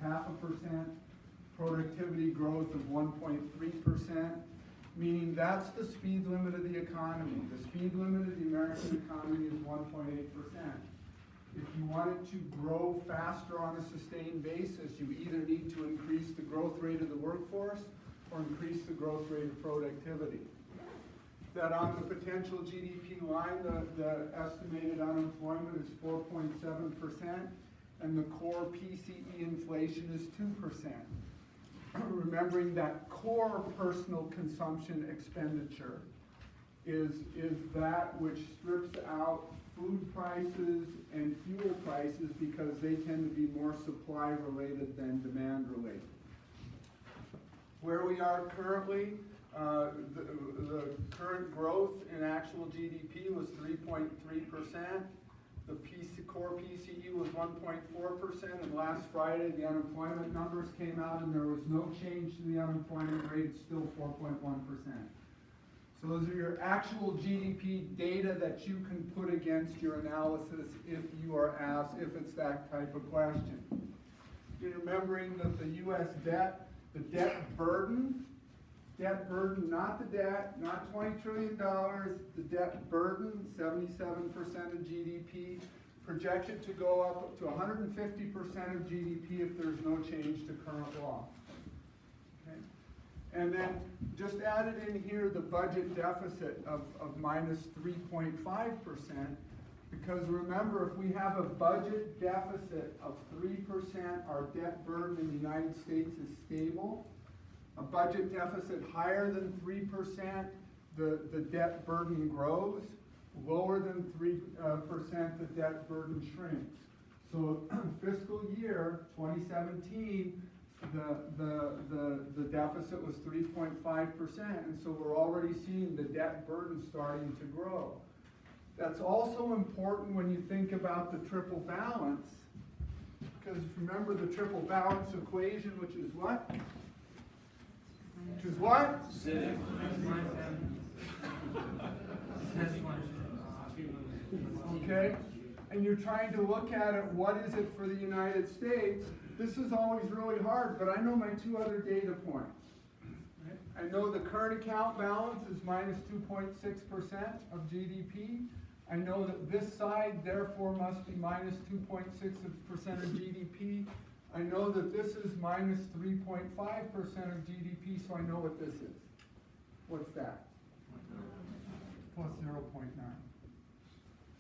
0.5%, productivity growth of 1.3%, meaning that's the speed limit of the economy. The speed limit of the American economy is 1.8%. If you want it to grow faster on a sustained basis, you either need to increase the growth rate of the workforce or increase the growth rate of productivity. That on the potential GDP line, the estimated unemployment is 4.7%, and the core PCE inflation is 2%. Remembering that core personal consumption expenditure is that which strips out food prices and fuel prices because they tend to be more supply related than demand related. Where we are currently, the current growth in actual GDP was 3.3%. The core PCE was 1.4%, and last Friday the unemployment numbers came out and there was no change to the unemployment rate, it's still 4.1%. So those are your actual GDP data that you can put against your analysis if you are asked, if it's that type of question. You're remembering that the U.S. debt, the debt burden, not the debt, not $20 trillion, the debt burden, 77% of GDP, projected to go up to 150% of GDP if there's no change to current law. Okay? And then just added in here the budget deficit of minus 3.5%, because remember, if we have a budget deficit of 3%, our debt burden in the United States is stable. A budget deficit higher than 3%, the debt burden grows. Lower than 3%, the debt burden shrinks. So fiscal year 2017, the deficit was 3.5%, and so we're already seeing the debt burden starting to grow. That's also important when you think about the triple balance, because remember the triple balance equation, which is what? Which is what? Okay? And you're trying to look at it, what is it for the United States? This is always really hard, but I know my two other data points. I know the current account balance is minus 2.6% of GDP. I know that this side, therefore, must be minus 2.6% of GDP. I know that this is minus 3.5% of GDP, so I know what this is. What's that? Plus 0.9.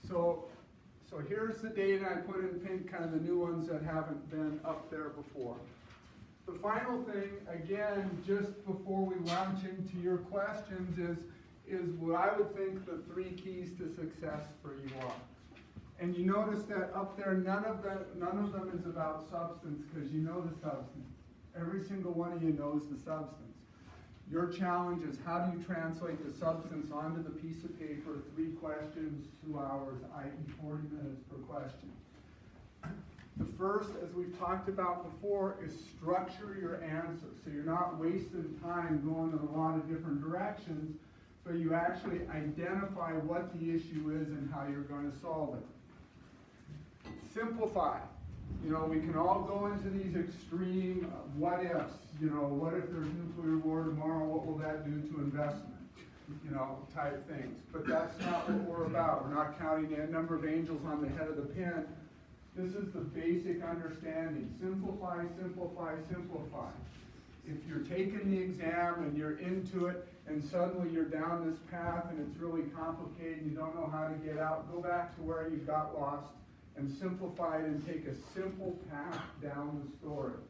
So here's the data I put in pink, kind of the new ones that haven't been up there before. The final thing, again, just before we launch into your questions, is what I would think the 3 keys to success for you are. And you notice that up there, none of them is about substance, because you know the substance. Every single one of you knows the substance. Your challenge is, how do you translate the substance onto the piece of paper? 3 questions, 2 hours, i.e. 40 minutes per question. The first, as we've talked about before, is structure your answer. So you're not wasting time going in a lot of different directions, but you actually identify what the issue is and how you're going to solve it. Simplify. You know, we can all go into these extreme what ifs. You know, what if there's nuclear war tomorrow? What will that do to investment? You know, type things. But that's not what we're about. We're not counting the number of angels on the head of the pin. This is the basic understanding. Simplify, simplify, simplify. If you're taking the exam and you're into it and suddenly you're down this path and it's really complicated and you don't know how to get out, go back to where you got lost and simplify it and take a simple path down the story.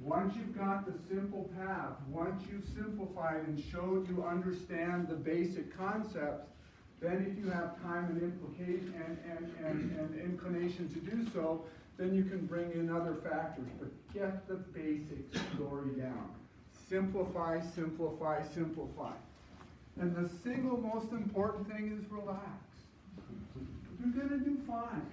Once you've got the simple path, once you've simplified and showed you understand the basic concepts, then if you have time and implication and inclination to do so, then you can bring in other factors. But get the basic story down. Simplify, simplify, simplify. And the single most important thing is relax. You're going to do fine.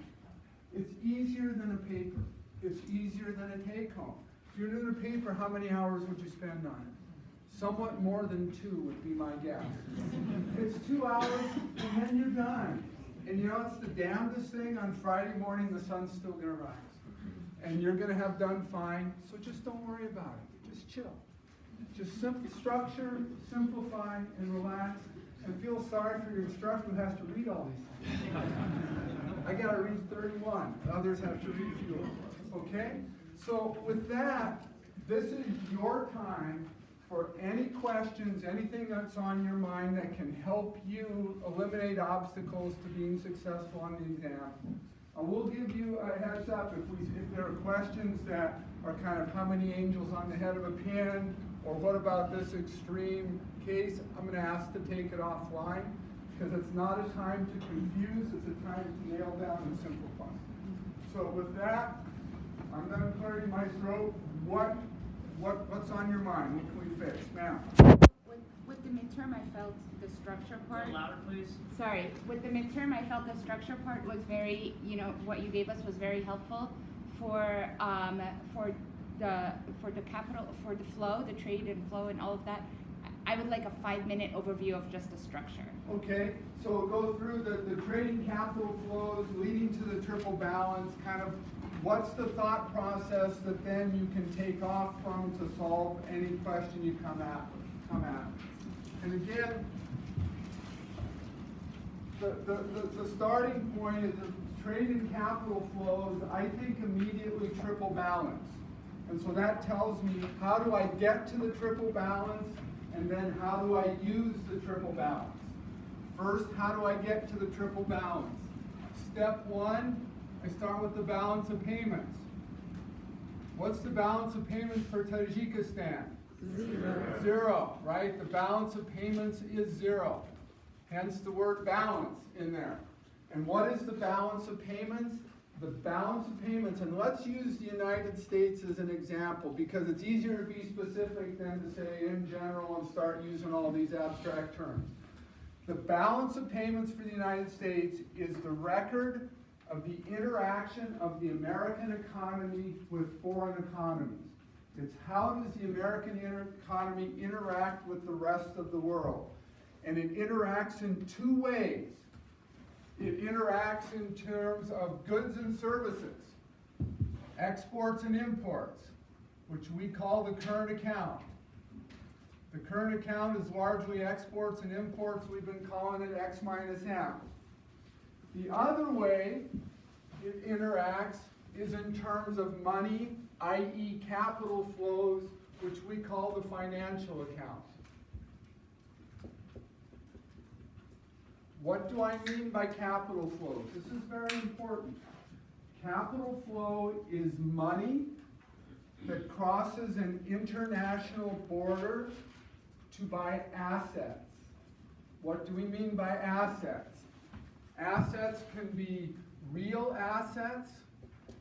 It's easier than a paper. It's easier than a take-home. If you're doing a paper, how many hours would you spend on it? Somewhat more than 2 would be my guess. It's 2 hours, and then you're done. And you know, it's the damnedest thing, on Friday morning, the sun's still going to rise. and you're going to have done fine, so just don't worry about it. Just chill. Just structure, simplify, and relax, and feel sorry for your instructor who has to read all these things. I got to read 31. Others have to read fewer. Okay? So with that, this is your time for any questions, anything that's on your mind that can help you eliminate obstacles to being successful on the exam. We'll give you a heads up if there are questions that are kind of how many angels on the head of a pin, or what about this extreme case. I'm going to ask to take it offline, because it's not a time to confuse, it's a time to nail down and simplify. So with that, I'm going to clear my throat. What's on your mind? What can we fix? Ma'am? With the midterm, I felt the structure part. A little louder, please. Sorry. With the midterm, I felt the structure part was very, what you gave us was very helpful for the capital, for the flow, the trade and flow and all of that. I would like a 5-minute overview of just the structure. Okay, so we'll go through the trading capital flows leading to the triple balance, kind of what's the thought process that then you can take off from to solve any question you come at. And again, the starting point is the trading capital flows, I think, immediately triple balance. And so that tells me, how do I get to the triple balance, and then how do I use the triple balance? First, how do I get to the triple balance? Step one, I start with the balance of payments. What's the balance of payments for Tajikistan? Zero, right? The balance of payments is zero. Hence the word balance in there. And what is the balance of payments? The balance of payments, and let's use the United States as an example, because it's easier to be specific than to say in general and start using all these abstract terms. The balance of payments for the United States is the record of the interaction of the American economy with foreign economies. It's how does the American economy interact with the rest of the world. And it interacts in two ways. It interacts in terms of goods and services, exports and imports, which we call the current account. The current account is largely exports and imports. We've been calling it X minus M. The other way it interacts is in terms of money, i.e. capital flows, which we call the financial account. What do I mean by capital flows? This is very important. Capital flow is money that crosses an international border to buy assets. What do we mean by assets? Assets can be real assets,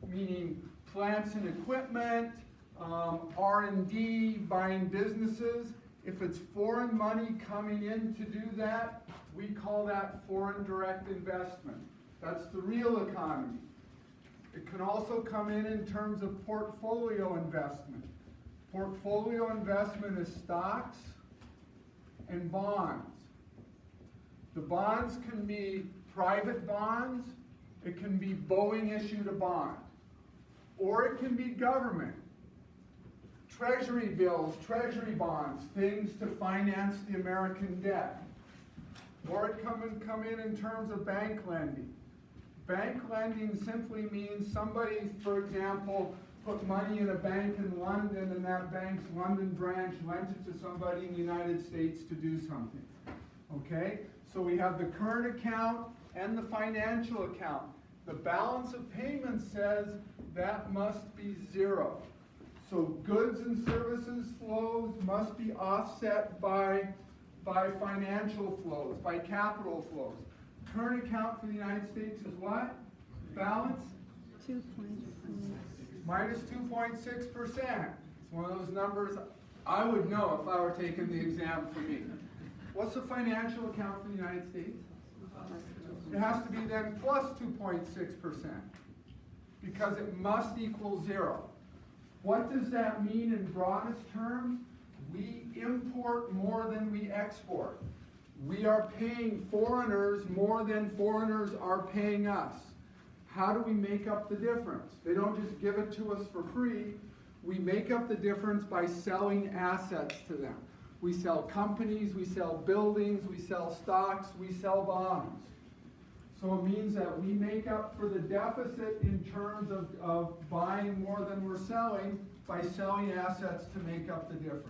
meaning plants and equipment, R&D, buying businesses. If it's foreign money coming in to do that, we call that foreign direct investment. That's the real economy. It can also come in terms of portfolio investment. Portfolio investment is stocks and bonds. The bonds can be private bonds. It can be Boeing issued a bond. Or it can be government. Treasury bills, treasury bonds, things to finance the American debt. Or it come in terms of bank lending. Bank lending simply means somebody, for example, put money in a bank in London, and that bank's London branch lent it to somebody in the United States to do something. Okay? So we have the current account and the financial account. The balance of payments says that must be zero. So goods and services flows must be offset by financial flows, by capital flows. Current account for the United States is what? Balance? 2.6. Minus 2.6%. It's one of those numbers I would know if I were taking the exam for me. What's the financial account for the United States? It has to be then plus 2.6%, because it must equal zero. What does that mean in broadest terms? We import more than we export. We are paying foreigners more than foreigners are paying us. how do we make up the difference? They don't just give it to us for free. We make up the difference by selling assets to them. We sell companies, we sell buildings, we sell stocks, we sell bonds. So it means that we make up for the deficit in terms of buying more than we're selling by selling assets to make up the difference.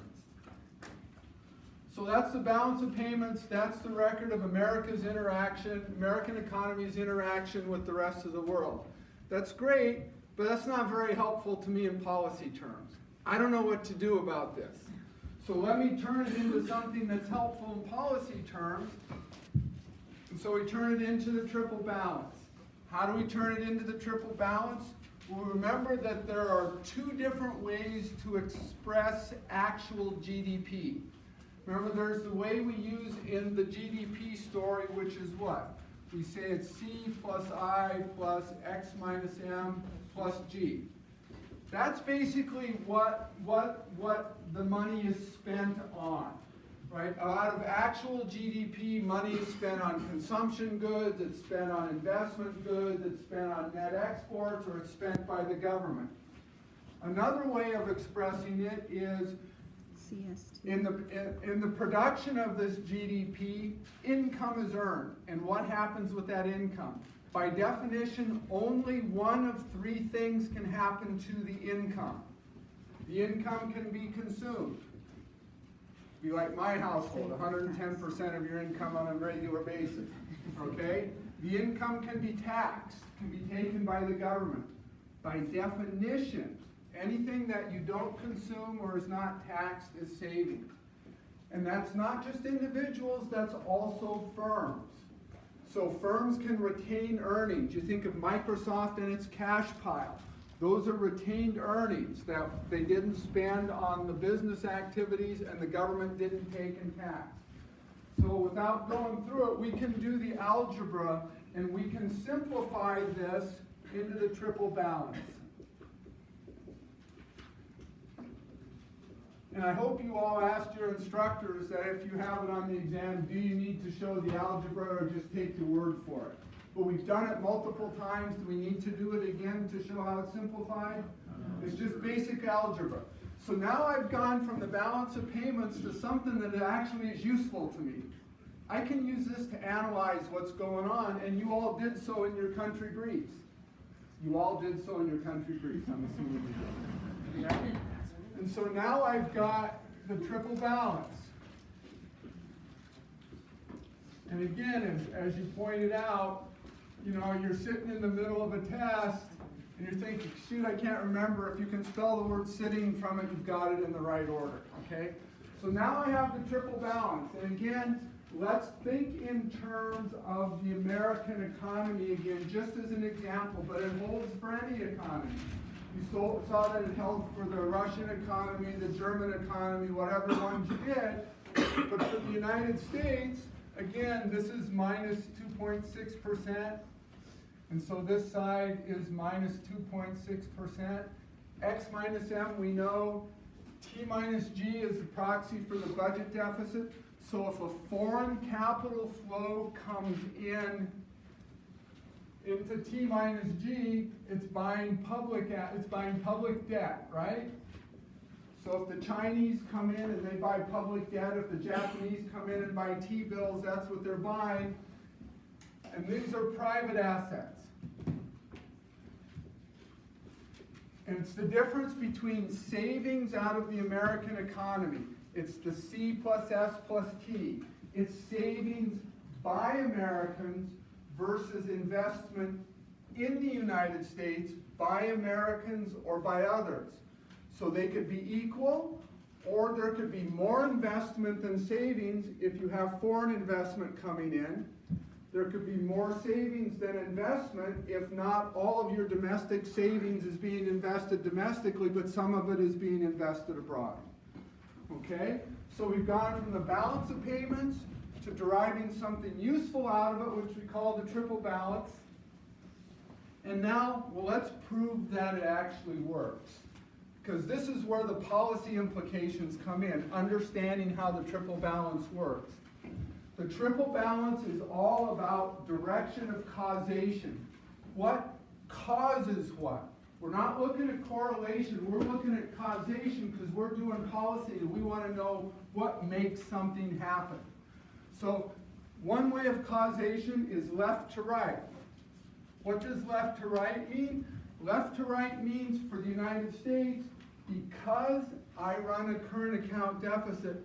So that's the balance of payments, that's the record of America's interaction, American economy's interaction with the rest of the world. That's great, but that's not very helpful to me in policy terms. I don't know what to do about this. So let me turn it into something that's helpful in policy terms. And so we turn it into the triple balance. How do we turn it into the triple balance? Well, remember that there are two different ways to express actual GDP. Remember, there's the way we use in the GDP story, which is what? We say it's C plus I plus X minus M plus G. That's basically what the money is spent on, right? Out of actual GDP, money is spent on consumption goods, it's spent on investment goods, it's spent on net exports, or it's spent by the government. Another way of expressing it is in the production of this GDP, income is earned. And what happens with that income? By definition, only one of three things can happen to the income. The income can be consumed. Be like my household, 110% of your income on a regular basis. Okay? The income can be taxed, can be taken by the government. By definition, anything that you don't consume or is not taxed is savings. And that's not just individuals, that's also firms. So firms can retain earnings. You think of Microsoft and its cash pile. Those are retained earnings that they didn't spend on the business activities and the government didn't take in tax. So without going through it, we can do the algebra and we can simplify this into the triple balance. And I hope you all asked your instructors that if you have it on the exam, do you need to show the algebra or just take your word for it? But we've done it multiple times. Do we need to do it again to show how it's simplified? It's just basic algebra. So now I've gone from the balance of payments to something that actually is useful to me. I can use this to analyze what's going on, and you all did so in your country briefs. You all did so in your country briefs, I'm assuming you did. Yeah? And so now I've got the triple balance. And again, as you pointed out, you know, you're sitting in the middle of a test and you're thinking, shoot, I can't remember. If you can spell the word sitting from it, you've got it in the right order, okay? So now I have the triple balance. And again, let's think in terms of the American economy again, just as an example, but it holds for any economy. You saw that it held for the Russian economy, the German economy, whatever ones you did. But for the United States, again, this is minus 2.6%. And so this side is minus 2.6%. X minus M, we know. T minus G is the proxy for the budget deficit. So if a foreign capital flow comes in into T minus G, it's buying public debt, right? So if the Chinese come in and they buy public debt, if the Japanese come in and buy T-bills, that's what they're buying. And these are private assets. And it's the difference between savings out of the American economy. It's the C plus S plus T. It's savings by Americans versus investment in the United States by Americans or by others. So they could be equal, or there could be more investment than savings if you have foreign investment coming in. There could be more savings than investment if not all of your domestic savings is being invested domestically, but some of it is being invested abroad. Okay? So we've gone from the balance of payments to deriving something useful out of it, which we call the triple balance. And now, well, let's prove that it actually works. Because this is where the policy implications come in, understanding how the triple balance works. The triple balance is all about direction of causation. What causes what? We're not looking at correlation, we're looking at causation because we're doing policy and we want to know what makes something happen. So one way of causation is left to right. What does left to right mean? Left to right means for the United States, because I run a current account deficit,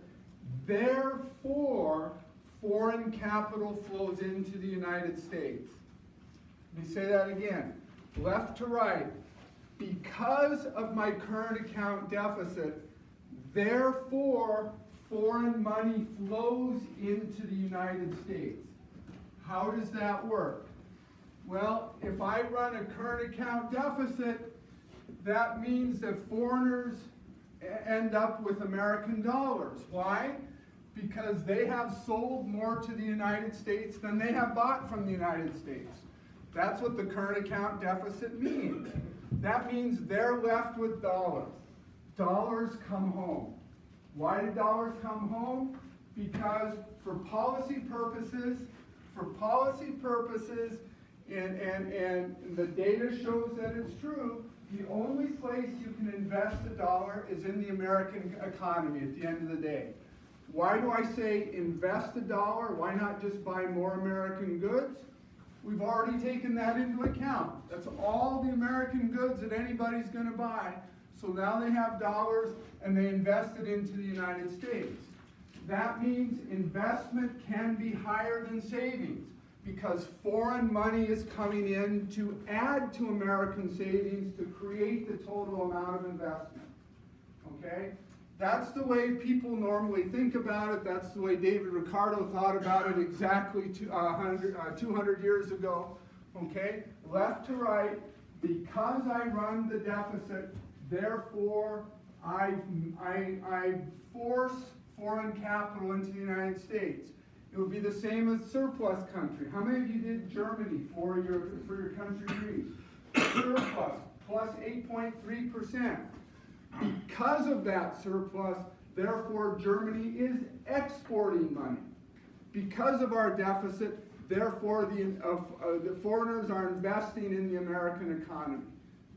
therefore foreign capital flows into the United States. Let me say that again. Left to right. Because of my current account deficit, therefore foreign money flows into the United States. How does that work? Well, if I run a current account deficit, that means that foreigners end up with American dollars. Why? Because they have sold more to the United States than they have bought from the United States. That's what the current account deficit means. That means they're left with dollars. Dollars come home. Why do dollars come home? Because for policy purposes, and the data shows that it's true, the only place you can invest a dollar is in the American economy at the end of the day. Why do I say invest a dollar? Why not just buy more American goods? We've already taken that into account. That's all the American goods that anybody's going to buy. So now they have dollars and they invest it into the United States. That means investment can be higher than savings because foreign money is coming in to add to American savings to create the total amount of investment. Okay? That's the way people normally think about it. That's the way David Ricardo thought about it exactly 200 years ago. Okay? Left to right, because I run the deficit, therefore I force foreign capital into the United States. It would be the same as surplus country. How many of you did Germany for your country Greece? Surplus, plus 8.3%. Because of that surplus, therefore Germany is exporting money. Because of our deficit, therefore the foreigners are investing in the American economy.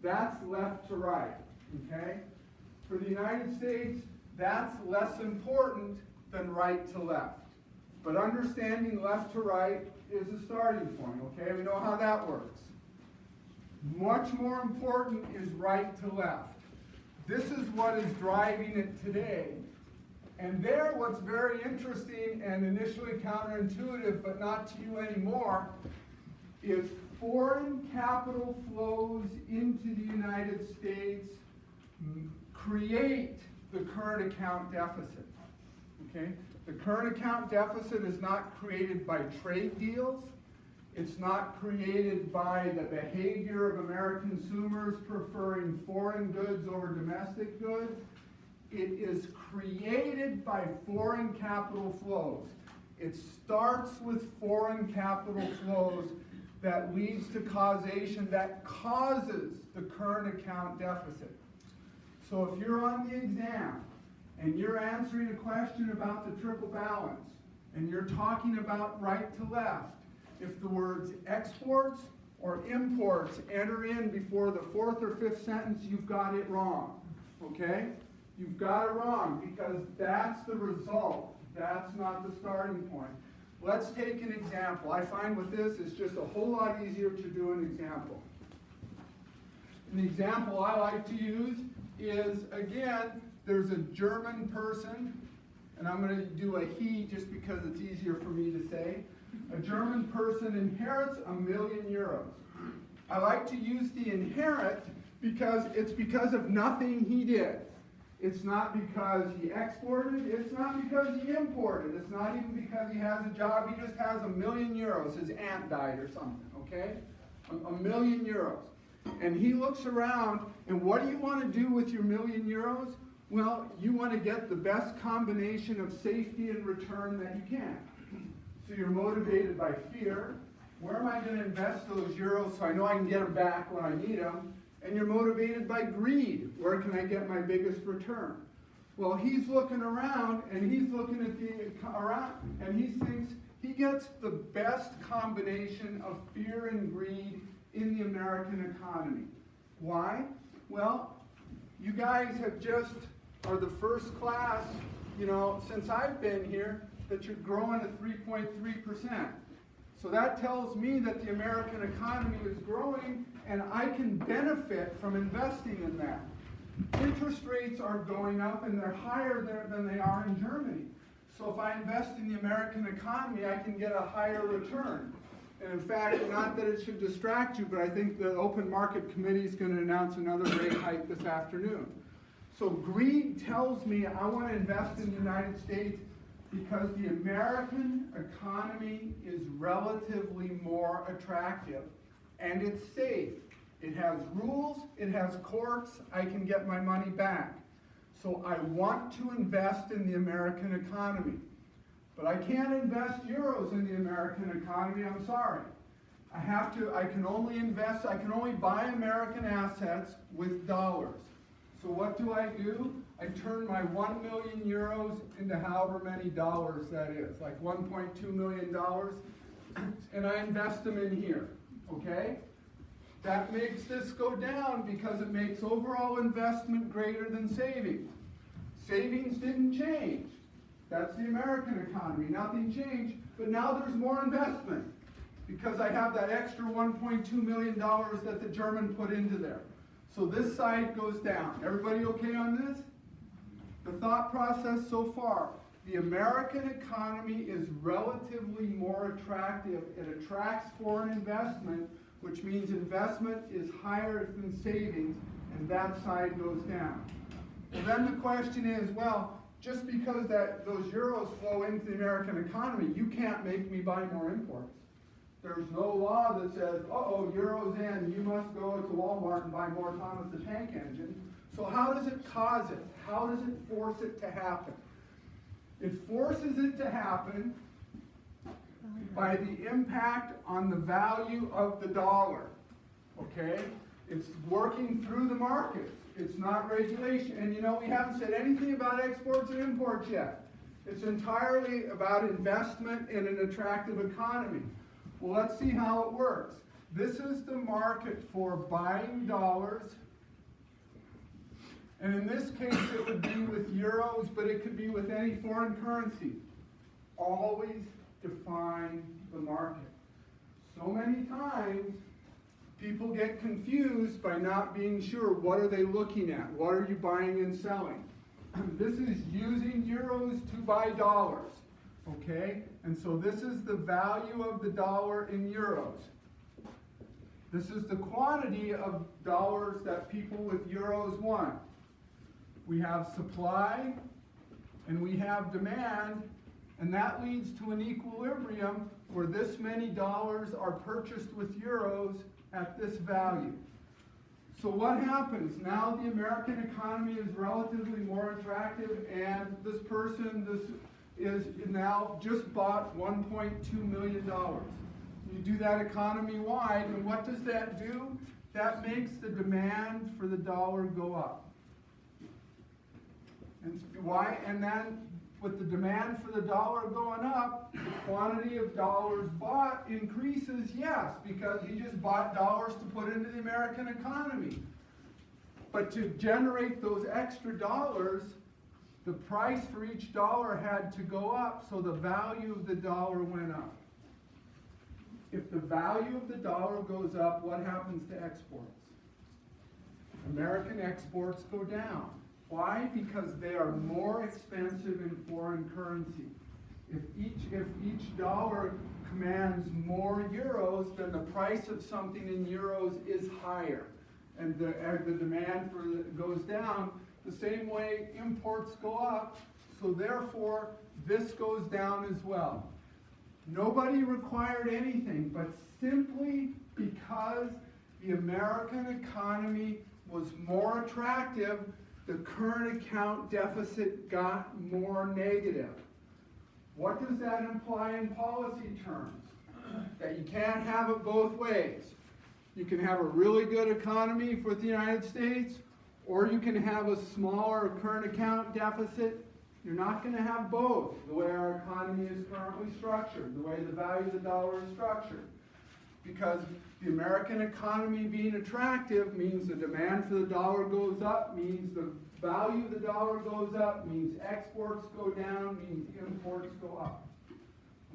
That's left to right, okay? For the United States, that's less important than right to left. But understanding left to right is a starting point, okay? We know how that works. Much more important is right to left. This is what is driving it today. And there, what's very interesting and initially counterintuitive, but not to you anymore, is foreign capital flows into the United States create the current account deficit. Okay? The current account deficit is not created by trade deals. It's not created by the behavior of American consumers preferring foreign goods over domestic goods. It is created by foreign capital flows. It starts with foreign capital flows that leads to causation that causes the current account deficit. So if you're on the exam and you're answering a question about the triple balance and you're talking about right to left, if the words exports or imports enter in before the fourth or fifth sentence, you've got it wrong, okay? You've got it wrong because that's the result. That's not the starting point. Let's take an example. I find with this, it's just a whole lot easier to do an example. An example I like to use is, again, there's a German person, and I'm going to do a he just because it's easier for me to say. A German person inherits €1 million. I like to use the inherit because it's because of nothing he did. It's not because he exported. It's not because he imported. It's not even because he has a job. He just has €1 million. His aunt died or something, okay? €1 million. And he looks around, and what do you want to do with your €1 million? Well, you want to get the best combination of safety and return that you can. So you're motivated by fear. Where am I going to invest those euros so I know I can get them back when I need them? And you're motivated by greed. Where can I get my biggest return? Well, he's looking around, and he's looking at around, and he thinks he gets the best combination of fear and greed in the American economy. Why? Well, you guys are the first class, since I've been here, that you're growing at 3.3%. So that tells me that the American economy is growing, and I can benefit from investing in that. Interest rates are going up, and they're higher there than they are in Germany. So if I invest in the American economy, I can get a higher return. And in fact, not that it should distract you, but I think the Open Market Committee is going to announce another rate hike this afternoon. So greed tells me I want to invest in the United States because the American economy is relatively more attractive, and it's safe. It has rules, it has courts, I can get my money back. So I want to invest in the American economy. But I can't invest euros in the American economy, I'm sorry. I can only buy American assets with dollars. So what do? I turn my 1 million euros into however many dollars that is, like $1.2 million, and I invest them in here, okay? That makes this go down because it makes overall investment greater than savings. Savings didn't change. That's the American economy. Nothing changed, but now there's more investment because I have that extra $1.2 million that the German put into there. So this side goes down. Everybody okay on this? The thought process so far. The American economy is relatively more attractive. It attracts foreign investment, which means investment is higher than savings, and that side goes down. And then the question is, well, just because those euros flow into the American economy, you can't make me buy more imports. There's no law that says, euros in, you must go to Walmart and buy more Thomas the Tank Engine. So how does it cause it? How does it force it to happen? It forces it to happen by the impact on the value of the dollar, okay? It's working through the markets. It's not regulation. And we haven't said anything about exports and imports yet. It's entirely about investment in an attractive economy. Well, let's see how it works. This is the market for buying dollars. And in this case, it would be with euros, but it could be with any foreign currency. Always define the market. So many times, people get confused by not being sure what are they looking at. What are you buying and selling? This is using euros to buy dollars. Okay? And so this is the value of the dollar in euros. This is the quantity of dollars that people with euros want. We have supply and we have demand, and that leads to an equilibrium where this many dollars are purchased with euros at this value. So what happens? Now the American economy is relatively more attractive, and this is now just bought $1.2 million. You do that economy-wide, and what does that do? That makes the demand for the dollar go up. And why? And then with the demand for the dollar going up, the quantity of dollars bought increases, yes, because he just bought dollars to put into the American economy. But to generate those extra dollars, the price for each dollar had to go up, so the value of the dollar went up. If the value of the dollar goes up, what happens to exports? American exports go down. Why? Because they are more expensive in foreign currency. If each dollar commands more euros, then the price of something in euros is higher, and the demand for it goes down. The same way imports go up, so therefore this goes down as well. Nobody required anything, but simply because the American economy was more attractive, the current account deficit got more negative. What does that imply in policy terms? That you can't have it both ways. You can have a really good economy for the United States, or you can have a smaller current account deficit. You're not going to have both, the way our economy is currently structured, the way the value of the dollar is structured. because the American economy being attractive means the demand for the dollar goes up, means the value of the dollar goes up, means exports go down, means imports go up.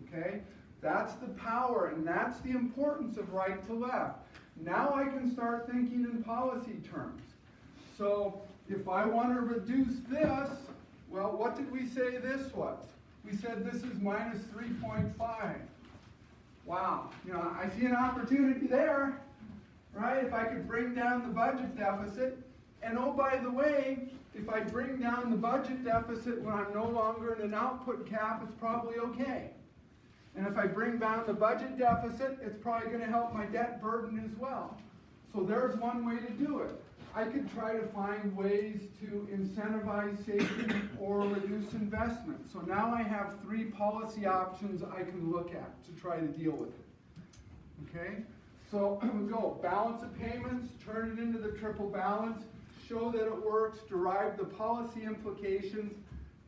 Okay? That's the power, and that's the importance of right to left. Now I can start thinking in policy terms. So if I want to reduce this, well, what did we say this was? We said this is minus 3.5. Wow, I see an opportunity there, right? If I could bring down the budget deficit, and oh, by the way, if I bring down the budget deficit when I'm no longer in an output cap, it's probably okay. And if I bring down the budget deficit, it's probably going to help my debt burden as well. So there's one way to do it. I could try to find ways to incentivize saving or reduce investment. So now I have 3 policy options I can look at to try to deal with it. Okay? So we go balance of payments, turn it into the triple balance, show that it works, derive the policy implications.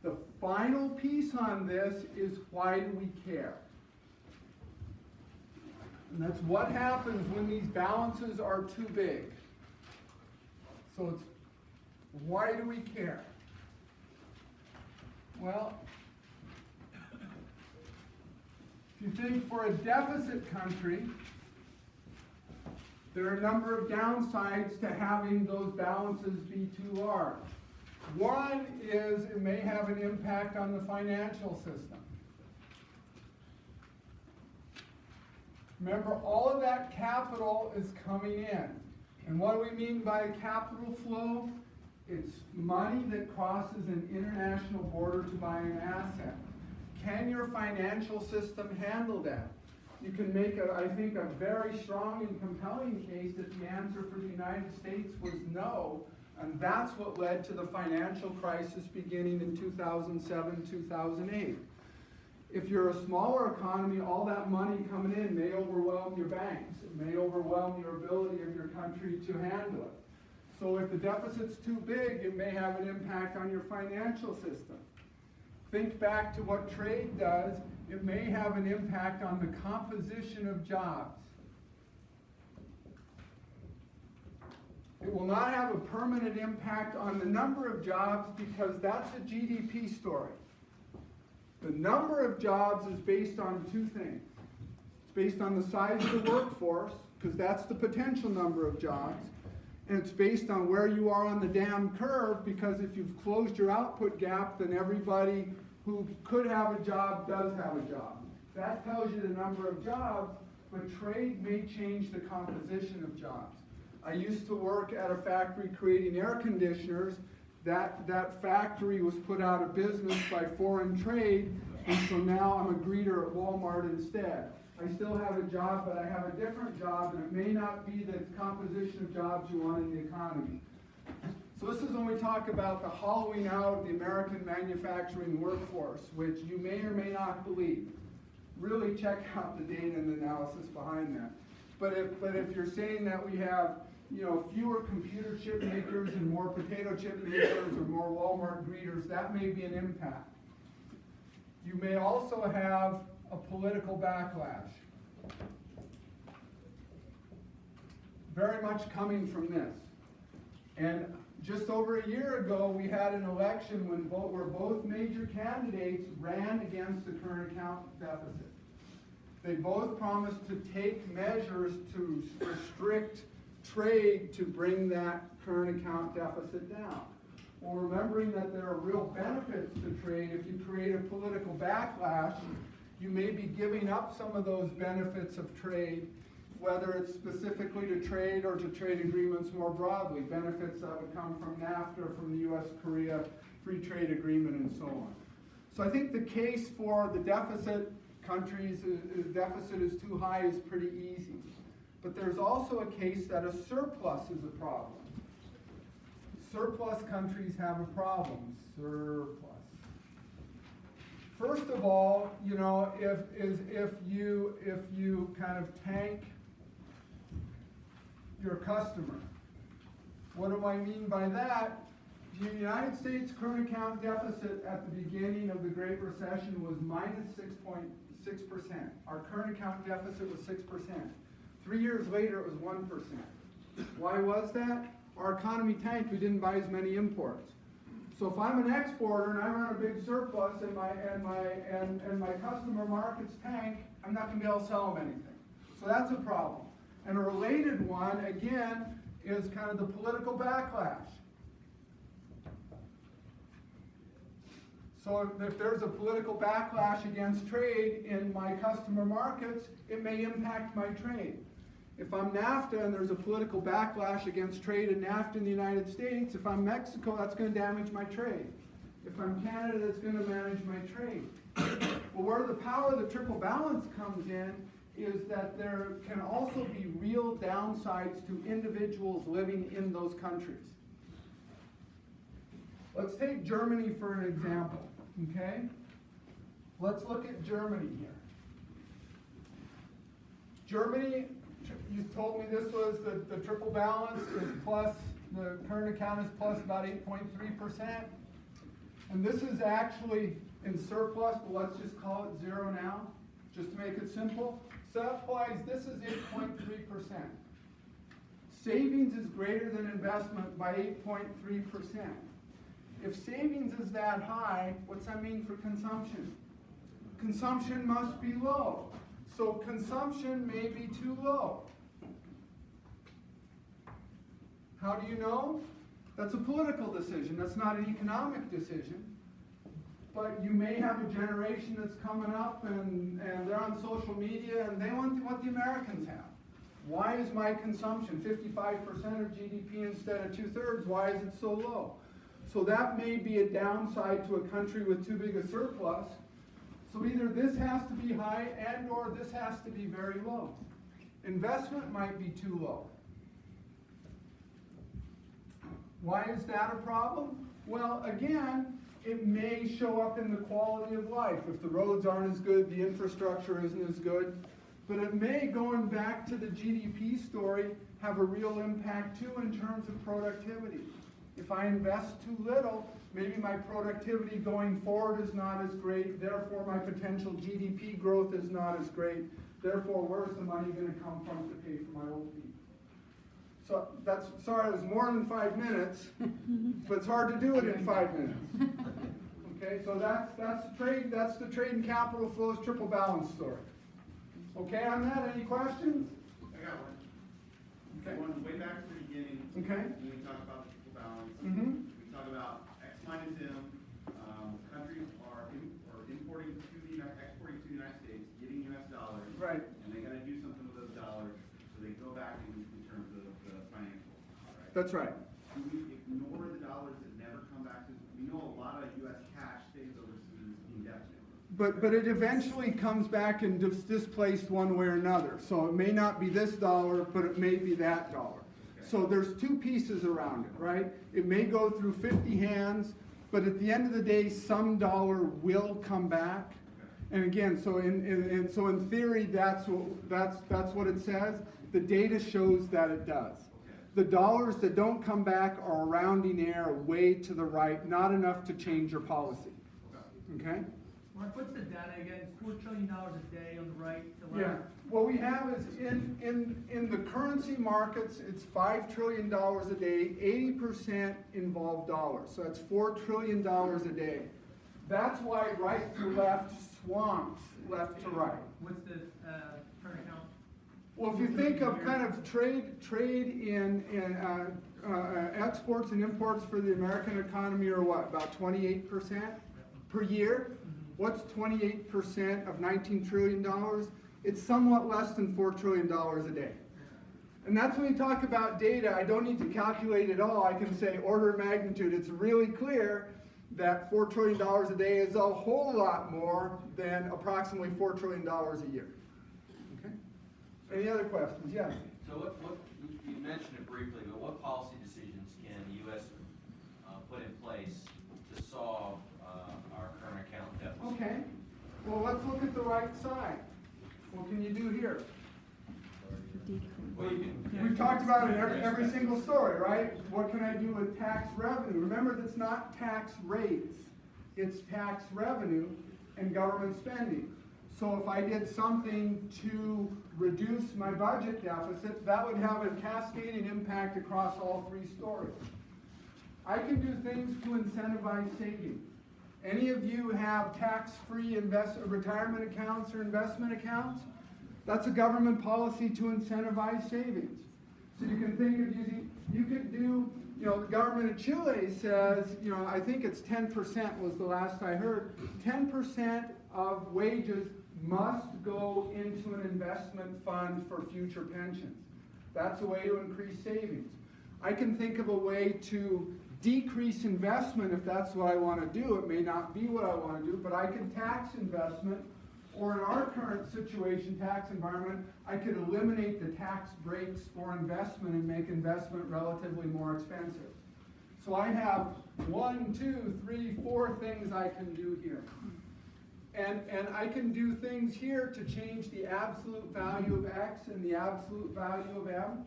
The final piece on this is why do we care? And that's what happens when these balances are too big. So it's, why do we care? Well, if you think for a deficit country, there are a number of downsides to having those balances be too large. One is it may have an impact on the financial system. Remember, all of that capital is coming in. And what do we mean by capital flow? It's money that crosses an international border to buy an asset. Can your financial system handle that? You can make, I think, a very strong and compelling case that the answer for the United States was no, and that's what led to the financial crisis beginning in 2007, 2008. If you're a smaller economy, all that money coming in may overwhelm your banks. It may overwhelm your ability of your country to handle it. So if the deficit's too big, it may have an impact on your financial system. Think back to what trade does. It may have an impact on the composition of jobs. It will not have a permanent impact on the number of jobs because that's a GDP story. The number of jobs is based on 2 things. It's based on the size of the workforce, because that's the potential number of jobs, and it's based on where you are on the damn curve, because if you've closed your output gap, then everybody who could have a job does have a job. That tells you the number of jobs, but trade may change the composition of jobs. I used to work at a factory creating air conditioners. That factory was put out of business by foreign trade, and so now I'm a greeter at Walmart instead. I still have a job, but I have a different job, and it may not be the composition of jobs you want in the economy. So this is when we talk about the hollowing out of the American manufacturing workforce, which you may or may not believe. Really check out the data and the analysis behind that. But if you're saying that we have fewer computer chip makers and more potato chip makers or more Walmart greeters, that may be an impact. You may also have a political backlash. Very much coming from this. And just over a year ago, we had an election where both major candidates ran against the current account deficit. They both promised to take measures to restrict trade to bring that current account deficit down. Well, remembering that there are real benefits to trade, if you create a political backlash, you may be giving up some of those benefits of trade, whether it's specifically to trade or to trade agreements more broadly, benefits that would come from NAFTA, from the US-Korea free trade agreement, and so on. So I think the case for the deficit countries, deficit is too high is pretty easy. But there's also a case that a surplus is a problem. Surplus countries have a problem. Surplus. First of all, if you kind of tank your customer. What do I mean by that? The United States current account deficit at the beginning of the Great Recession was minus 6.6%. Our current account deficit was 6%. 3 years later, it was 1%. Why was that? Our economy tanked, we didn't buy as many imports. So if I'm an exporter and I run a big surplus and my customer markets tank, I'm not gonna be able to sell them anything. So that's a problem. And a related one, again, is kind of the political backlash. So if there's a political backlash against trade in my customer markets, it may impact my trade. If I'm NAFTA and there's a political backlash against trade in NAFTA in the United States, if I'm Mexico, that's going to damage my trade. If I'm Canada, that's going to manage my trade. Well, where the power of the triple balance comes in is that there can also be real downsides to individuals living in those countries. Let's take Germany for an example, okay? Let's look at Germany here. Germany, you told me this was the triple balance is plus, the current account is plus about 8.3%. And this is actually in surplus, but let's just call it zero now, just to make it simple. So that applies, this is 8.3%. Savings is greater than investment by 8.3%. If savings is that high, what's that mean for consumption? Consumption must be low. So consumption may be too low. How do you know? That's a political decision. That's not an economic decision. But you may have a generation that's coming up and they're on social media and they want what the Americans have. Why is my consumption 55% of GDP instead of 2/3? Why is it so low? So that may be a downside to a country with too big a surplus. So either this has to be high and or this has to be very low. Investment might be too low. Why is that a problem? Well, again, it may show up in the quality of life. If the roads aren't as good, the infrastructure isn't as good. But it may, going back to the GDP story, have a real impact too in terms of productivity. If I invest too little, maybe my productivity going forward is not as great, therefore my potential GDP growth is not as great. Therefore, where's the money going to come from to pay for my old people? So that's, sorry, it was more than 5 minutes, but it's hard to do it in 5 minutes. Okay, so that's the trade and capital flows triple balance story. Okay on that, any questions? I got one. Okay. One way back to the beginning. Okay. When we talk about the triple balance, Mm-hmm. we talk about X minus M. Countries are exporting to the United States, getting U.S. dollars. Right. And they got to do something with those dollars, so they go back in terms of the financials. Right? That's right. Do we ignore the dollars that never come back to? We know a lot of U.S. cash stays overseas indefinitely. But it eventually comes back and displaced one way or another. So it may not be this dollar, but it may be that dollar. Okay. So there's two pieces around it, right? It may go through 50 hands, but at the end of the day, some dollar will come back. Okay. And again, so in theory, that's what it says. The data shows that it does. Okay. The dollars that don't come back are a rounding error way to the right, not enough to change your policy. Okay? Mark, what's the data again? It's $4 trillion a day on the right to left. Yeah. What we have is in the currency markets, it's $5 trillion a day. 80% involve dollars. So that's $4 trillion a day. That's why right to left swamps left to right. What's the current account? Well, if you think of kind of trade in exports and imports for the American economy are what, about 28% per year? What's 28% of $19 trillion? It's somewhat less than $4 trillion a day. And that's when we talk about data, I don't need to calculate it all. I can say order of magnitude. It's really clear that $4 trillion a day is a whole lot more than approximately $4 trillion a year. Okay? Any other questions? Yes? So what you mentioned it briefly, but what policy decisions can the U.S. Put in place to solve our current account deficit? Okay. Well, let's look at the right side. What can you do here? Well, you can, We've talked about it in every single story, right? What can I do with tax revenue? Remember, that's not tax rates. It's tax revenue and government spending. So if I did something to reduce my budget deficit, that would have a cascading impact across all three stories. I can do things to incentivize savings. Any of you have tax-free retirement accounts or investment accounts? That's a government policy to incentivize savings. So you can think of you could do, the government of Chile says, I think it's 10% was the last I heard, 10% of wages must go into an investment fund for future pensions. That's a way to increase savings. I can think of a way to decrease investment if that's what I want to do. It may not be what I want to do, but I can tax investment, or in our current situation, tax environment, I could eliminate the tax breaks for investment and make investment relatively more expensive. So I have 1, 2, 3, 4 things I can do here. And I can do things here to change the absolute value of X and the absolute value of M.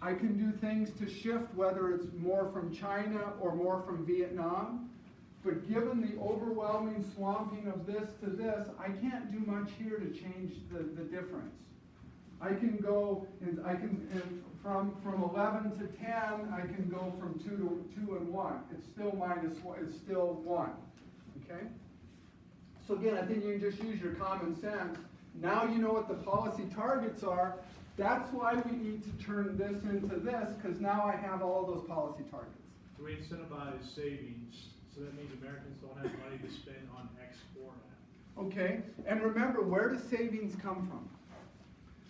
I can do things to shift whether it's more from China or more from Vietnam. But given the overwhelming swamping of this to this, I can't do much here to change the difference. I can go, from 11 to 10, I can go from 2 and 1. It's still minus 1, it's still 1, okay? So again, I think you can just use your common sense. Now you know what the policy targets are. That's why we need to turn this into this, because now I have all those policy targets. So we incentivize savings, so that means Americans don't have money to spend on X or that. Okay, and remember, where does savings come from?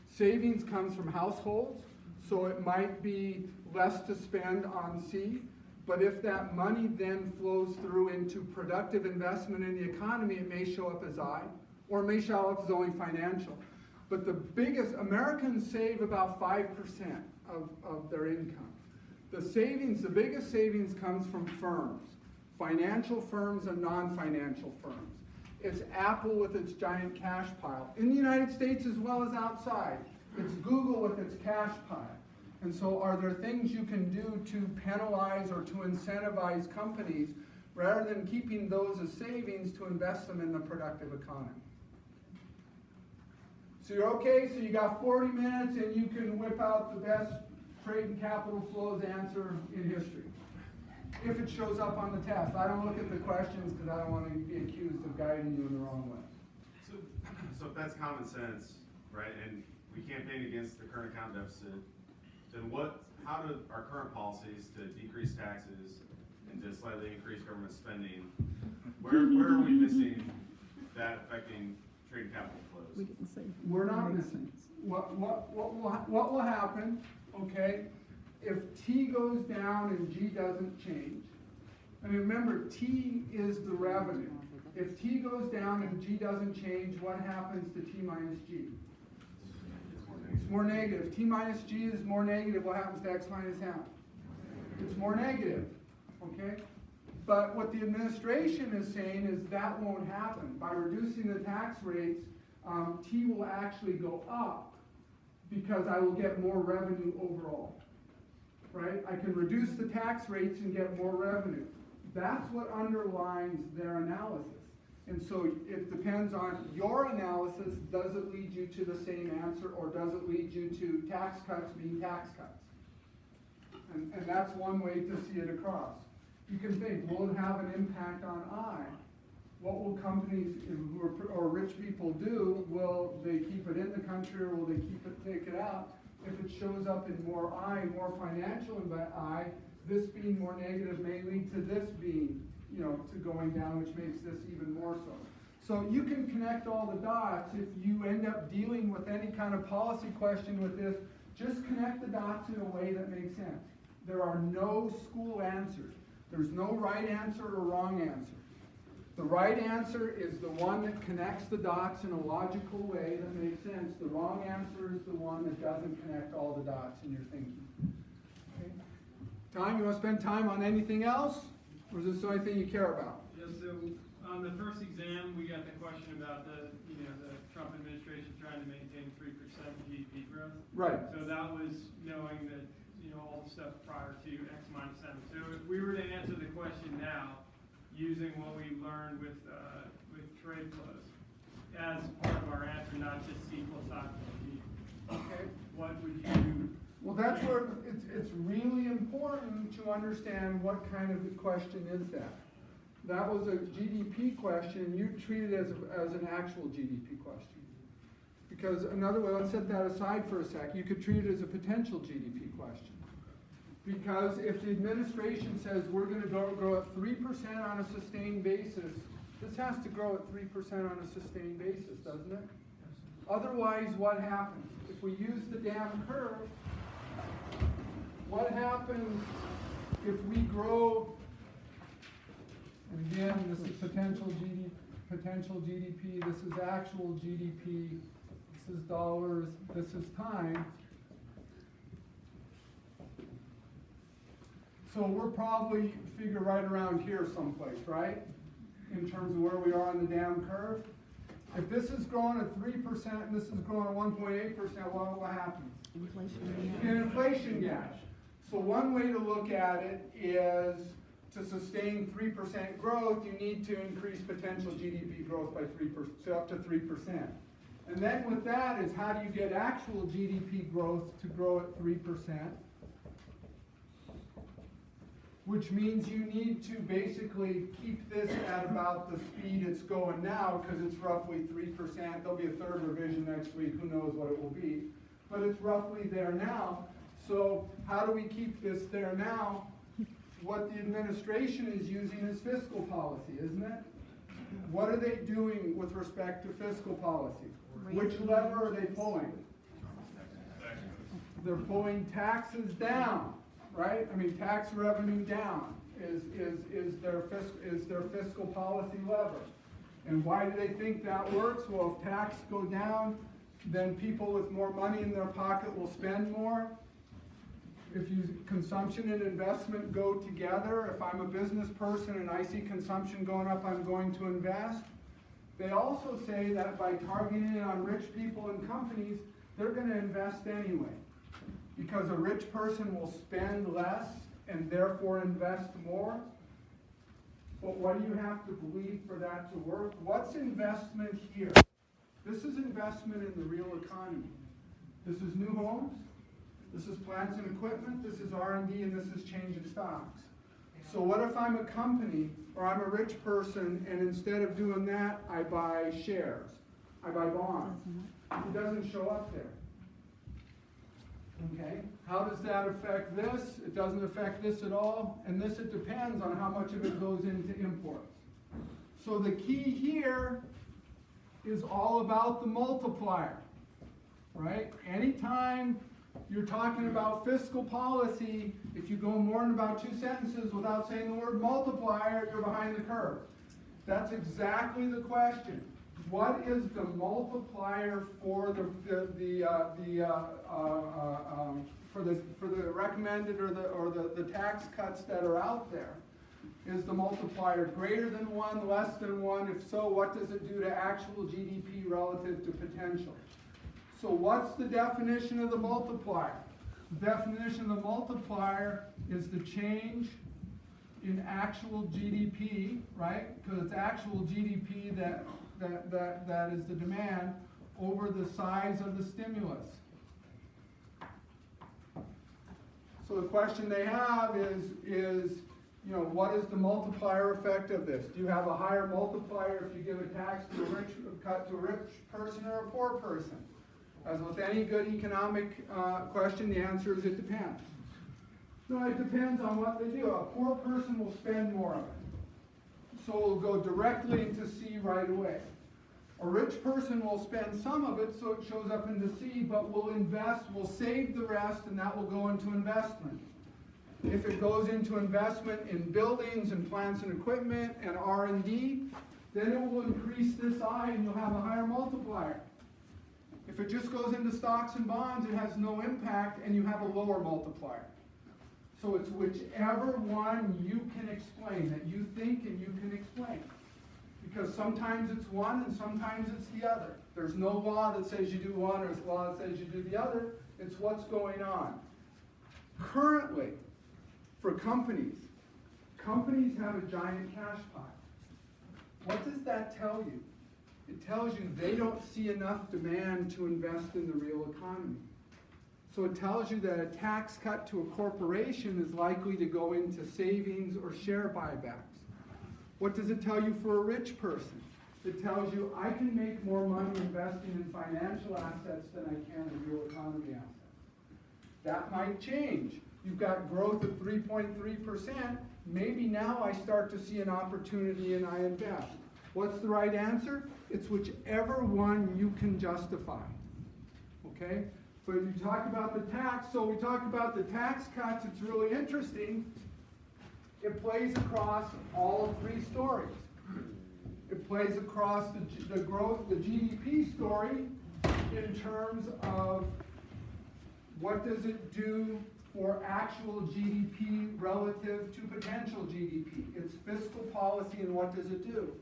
Savings comes from households, so it might be less to spend on C, but if that money then flows through into productive investment in the economy, it may show up as I, or it may show up as only financial. But the Americans save about 5% of their income. The biggest savings comes from firms, financial firms and non-financial firms. It's Apple with its giant cash pile, in the United States as well as outside. It's Google with its cash pile. And so are there things you can do to penalize or to incentivize companies rather than keeping those as savings to invest them in the productive economy? So you're okay, so you got 40 minutes and you can whip out the best trade and capital flows answer in history. If it shows up on the test. I don't look at the questions because I don't want to be accused of guiding you in the wrong way. So if that's common sense, right, and we campaign against the current account deficit, then how do our current policies to decrease taxes and to slightly increase government spending, where are we missing that affecting trade and capital flows? We didn't say. We're not missing. What will happen, okay, if T goes down and G doesn't change? I mean, remember, T is the revenue. If T goes down and G doesn't change, what happens to T minus G? It's more negative. T minus G is more negative. What happens to X minus M? It's more negative, okay? But what the administration is saying is that won't happen. By reducing the tax rates, T will actually go up because I will get more revenue overall, right? I can reduce the tax rates and get more revenue. That's what underlines their analysis. And so it depends on your analysis. Does it lead you to the same answer, or does it lead you to tax cuts being tax cuts? And that's one way to see it across. You can think, will it have an impact on I? What will companies or rich people do? Will they keep it in the country, or will they take it out? If it shows up in more I, more financial I, this being more negative may lead to this being, to going down, which makes this even more so. So you can connect all the dots. If you end up dealing with any kind of policy question with this, just connect the dots in a way that makes sense. There are no school answers. There's no right answer or wrong answer. The right answer is the one that connects the dots in a logical way that makes sense. The wrong answer is the one that doesn't connect all the dots in your thinking. Okay. Tom, you want to spend time on anything else? Or is this the only thing you care about? Yes, so on the first exam, we got the question about the Trump administration trying to maintain 3% GDP growth. Right. So that was knowing that, all the stuff prior to X minus M. So if we were to answer the question now, using what we learned with trade flows, as part of our answer, not just C plus I plus B? Okay. What would you, Well, that's where it's really important to understand what kind of a question is that. That was a GDP question, you treat it as an actual GDP question. Because another way, let's set that aside for a sec, you could treat it as a potential GDP question. Because if the administration says we're gonna grow at 3% on a sustained basis, this has to grow at 3% on a sustained basis, doesn't it? Otherwise, what happens? If we use the damn curve, what happens if we grow, and again, this is potential GDP, this is actual GDP, this is dollars, this is time. So we're probably figure right around here someplace, right? In terms of where we are on the damn curve. If this is growing at 3% and this is growing at 1.8%, what happens? An inflation gap. So one way to look at it is to sustain 3% growth, you need to increase potential GDP growth by 3%, so up to 3%. And then with that is how do you get actual GDP growth to grow at 3%? Which means you need to basically keep this at about the speed it's going now, because it's roughly 3%. There'll be a third revision next week, who knows what it will be. But it's roughly there now. So how do we keep this there now? What the administration is using is fiscal policy, isn't it? What are they doing with respect to fiscal policy? Which lever are they pulling? They're pulling taxes down. Right? I mean, tax revenue down is their fiscal policy lever. And why do they think that works? Well, if tax go down, then people with more money in their pocket will spend more. If consumption and investment go together, if I'm a business person and I see consumption going up, I'm going to invest. They also say that by targeting it on rich people and companies, they're going to invest anyway. Because a rich person will spend less and therefore invest more. But what do you have to believe for that to work? What's investment here? This is investment in the real economy. This is new homes. This is plants and equipment. This is R&D, and this is change in stocks. So what if I'm a company or I'm a rich person and instead of doing that, I buy shares? I buy bonds. It doesn't show up there. Okay, how does that affect this? It doesn't affect this at all, and this it depends on how much of it goes into imports. So the key here is all about the multiplier, right? Anytime you're talking about fiscal policy, if you go more than about 2 sentences without saying the word multiplier, you're behind the curve. That's exactly the question. What is the multiplier for the recommended or the tax cuts that are out there? Is the multiplier greater than 1, less than 1? If so, what does it do to actual GDP relative to potential? So what's the definition of the multiplier? The definition of the multiplier is the change in actual GDP, right? Because it's actual GDP that is the demand over the size of the stimulus. So the question they have is, what is the multiplier effect of this? Do you have a higher multiplier if you give a tax to a rich person or a poor person? As with any good economic question, the answer is it depends. No, it depends on what they do. A poor person will spend more of it. So it'll go directly into C right away. A rich person will spend some of it so it shows up into C, but will invest, will save the rest, and that will go into investment. If it goes into investment in buildings and plants and equipment and R&D, then it will increase this I and you'll have a higher multiplier. If it just goes into stocks and bonds, it has no impact and you have a lower multiplier. So it's whichever one you can explain, that you think and you can explain. Because sometimes it's one and sometimes it's the other. There's no law that says you do one or a law that says you do the other. It's what's going on. Currently, for companies have a giant cash pile. What does that tell you? It tells you they don't see enough demand to invest in the real economy. So it tells you that a tax cut to a corporation is likely to go into savings or share buybacks. What does it tell you for a rich person? It tells you I can make more money investing in financial assets than I can in real economy assets. That might change. You've got growth of 3.3%. Maybe now I start to see an opportunity and I invest. What's the right answer? It's whichever one you can justify. Okay? But if you talk about the tax, so we talked about the tax cuts, it's really interesting. It plays across all three stories. It plays across the growth, the GDP story in terms of what does it do for actual GDP relative to potential GDP. It's fiscal policy and what does it do?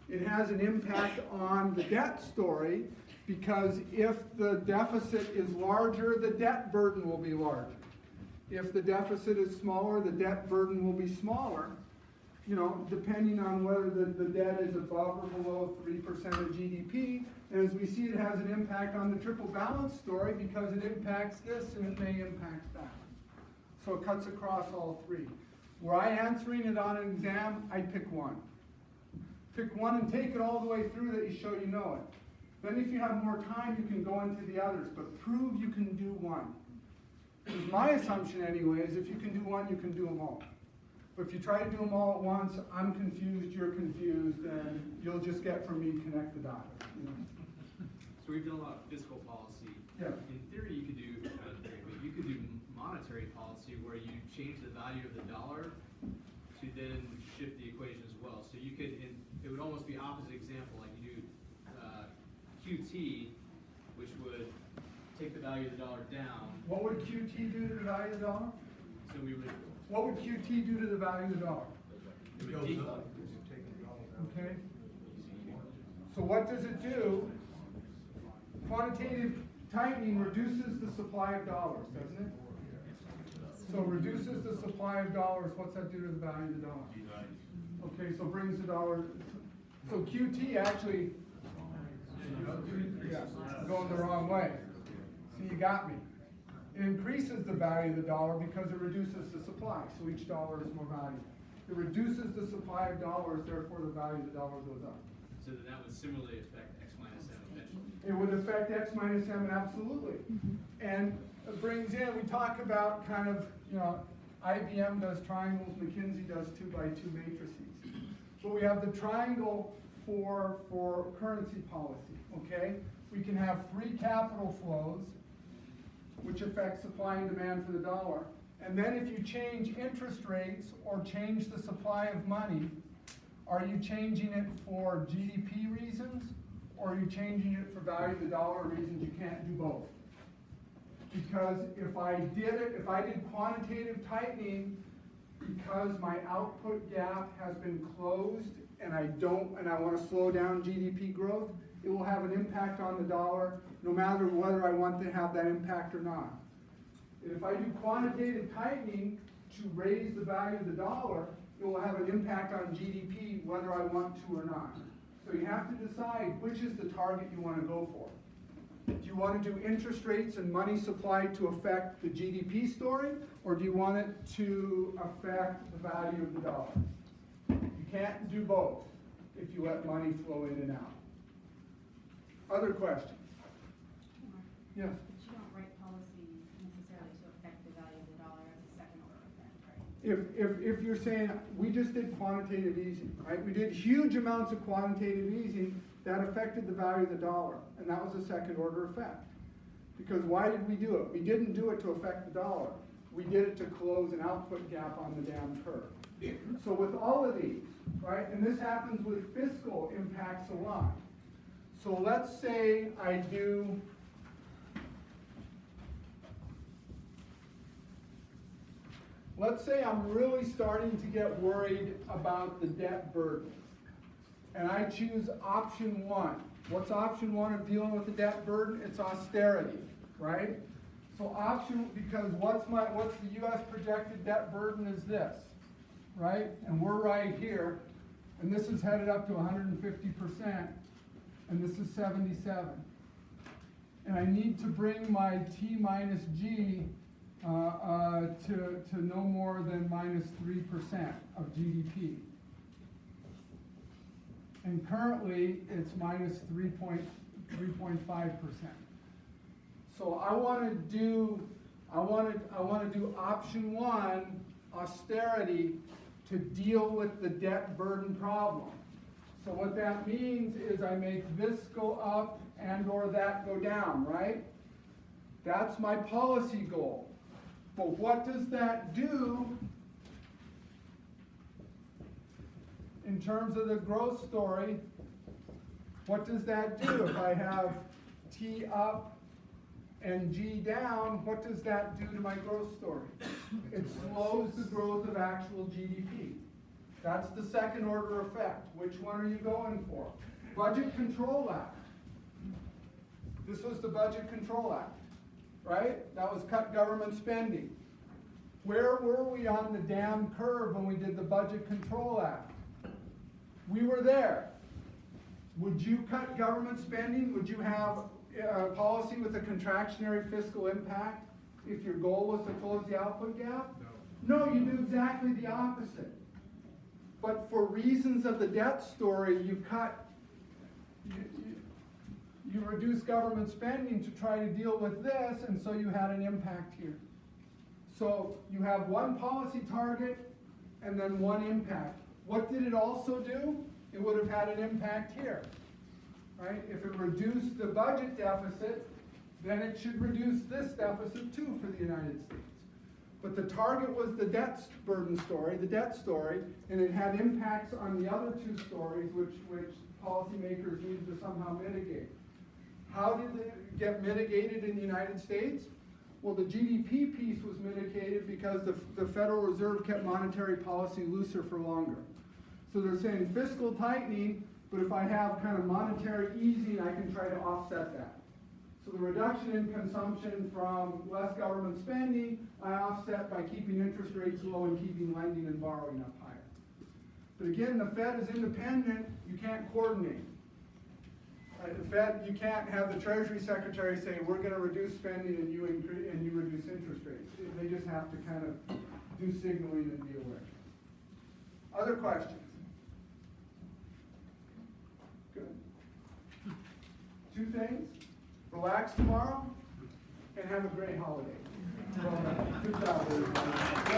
It has an impact on the debt story because if the deficit is larger, the debt burden will be larger. If the deficit is smaller, the debt burden will be smaller. You know, depending on whether the debt is above or below 3% of GDP. And as we see, it has an impact on the triple balance story because it impacts this and it may impact that. So it cuts across all three. Were I answering it on an exam, I'd pick one. Pick one and take it all the way through that you show you know it. Then if you have more time, you can go into the others, but prove you can do one. Because my assumption anyway is if you can do one, you can do them all. But if you try to do them all at once, I'm confused, you're confused, and you'll just get from me connect the dots. You know? So we've done a lot of fiscal policy. Yeah. In theory, you could do, you could do monetary policy where you change the value of the dollar to then shift the equation as well. So you could, it would almost be opposite example, like you do QT, which would take the value of the dollar down. What would QT do to the value of the dollar? So we would, What would QT do to the value of the dollar? it would de- Okay? So what does it do? Quantitative tightening reduces the supply of dollars, doesn't it? So reduces the supply of dollars, what's that do to the value of the dollar? Okay, so brings the dollar, so QT actually, yeah, going the wrong way. So you got me. It increases the value of the dollar because it reduces the supply, so each dollar is more valuable. It reduces the supply of dollars, therefore the value of the dollar goes up. so then that would similarly affect X minus M eventually. It would affect X minus M, absolutely. And it brings in, we talk about kind of, you know, IBM does triangles, McKinsey does 2x2 matrices. But we have the triangle for currency policy, okay? We can have free capital flows, which affect supply and demand for the dollar. And then if you change interest rates or change the supply of money, are you changing it for GDP reasons or are you changing it for value of the dollar reasons? You can't do both. Because if I did quantitative tightening because my output gap has been closed and I want to slow down GDP growth, it will have an impact on the dollar no matter whether I want to have that impact or not. If I do quantitative tightening to raise the value of the dollar, it will have an impact on GDP whether I want to or not. So you have to decide which is the target you want to go for. Do you want to do interest rates and money supply to affect the GDP story, or do you want it to affect the value of the dollar? You can't do both if you let money flow in and out. Other questions? Yes? But you don't write policy necessarily to affect the value of the dollar as a second order effect, right? If you're saying, we just did quantitative easing, right? We did huge amounts of quantitative easing that affected the value of the dollar, and that was a second order effect. Because why did we do it? We didn't do it to affect the dollar. We did it to close an output gap on the damn curve. So with all of these, right, and this happens with fiscal impacts a lot. So let's say I do, let's say I'm really starting to get worried about the debt burden. And I choose option one. What's option one of dealing with the debt burden? It's austerity, right? So option, because what's the U.S. projected debt burden is this, right? And we're right here, and this is headed up to 150%. and this is 77. And I need to bring my T minus G to no more than minus 3% of GDP. And currently, it's minus 3.5%. So I want to do option one, austerity, to deal with the debt burden problem. So what that means is I make this go up and or that go down, right? That's my policy goal. But what does that do in terms of the growth story? What does that do? If I have T up and G down, what does that do to my growth story? It slows the growth of actual GDP. That's the second order effect. Which one are you going for? Budget Control Act. This was the Budget Control Act, right? That was cut government spending. Where were we on the damn curve when we did the Budget Control Act? We were there. Would you cut government spending? Would you have a policy with a contractionary fiscal impact if your goal was to close the output gap? No, you do exactly the opposite. But for reasons of the debt story, you reduce government spending to try to deal with this, and so you had an impact here. So you have one policy target and then one impact. What did it also do? It would have had an impact here, right? If it reduced the budget deficit, then it should reduce this deficit too for the United States. But the target was the debt burden story, the debt story, and it had impacts on the other two stories which policymakers needed to somehow mitigate. How did it get mitigated in the United States? Well, the GDP piece was mitigated because the Federal Reserve kept monetary policy looser for longer. So they're saying fiscal tightening, but if I have kind of monetary easing, I can try to offset that. So the reduction in consumption from less government spending, I offset by keeping interest rates low and keeping lending and borrowing up higher. But again, the Fed is independent, you can't coordinate. The Fed, you can't have the Treasury Secretary say, we're going to reduce spending and you reduce interest rates. They just have to kind of do signaling and be aware. Other questions? Good. Two things. Relax tomorrow and have a great holiday. Well done. Good job, everybody.